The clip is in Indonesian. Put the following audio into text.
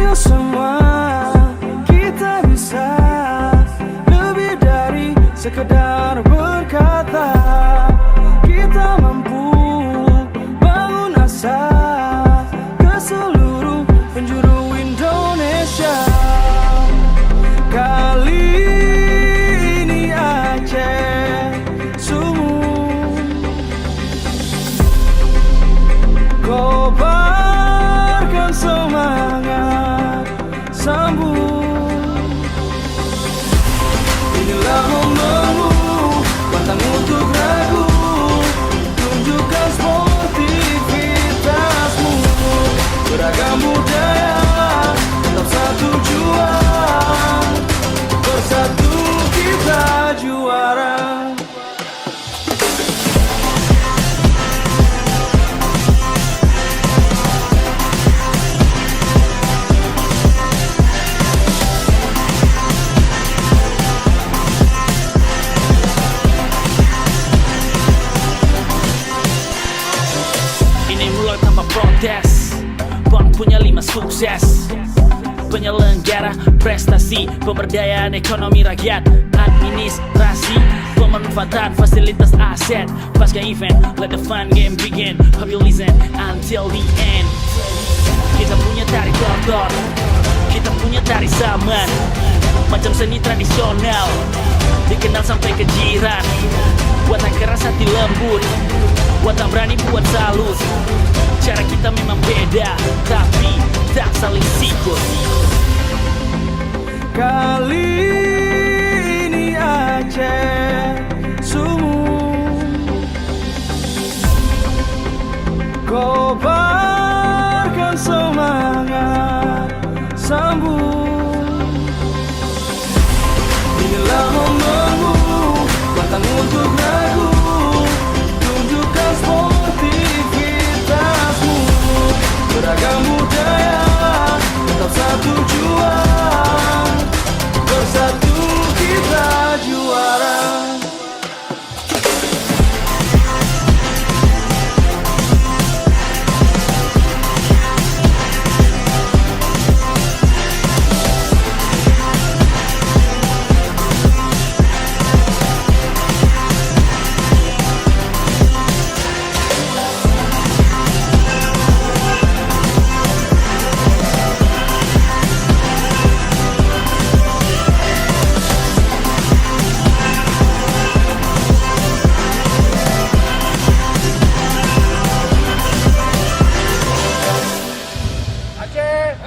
Ayo semua kita bisa lebih dari sekedar berkata. Kita mampu bangun asa ke seluruh penjuru Indonesia. Kali ini Aceh sumur kobarkan semangat, sambut. Inilah momenmu, pantang untuk ragu. Tunjukkan sportivitasmu, beragam budaya, tetap satu jua. Bersatu kita juara. Ini mulai tanpa protes, PON punya 5 sukses. Penyelenggara prestasi, pemberdayaan ekonomi rakyat, administrasi, pemanfaatan fasilitas aset. Pasca event, let the fun game begin. Hope you listen until the end. Kita punya tari kotor, kita punya tari saman, macam seni tradisional, dikenal sampai ke jiran. Buat tak keras hati lembut, buat tak berani buat salut. Cara kita memang beda, tapi tak saling sikut. Kali ini Aceh sumur kobarkan semangat, sambut. Inilah momenmu, pantang untuk ragu. Tunjukkan sportivitasmu, beragam budaya, tetap satu jua. Bersatu kita juara. Aceh,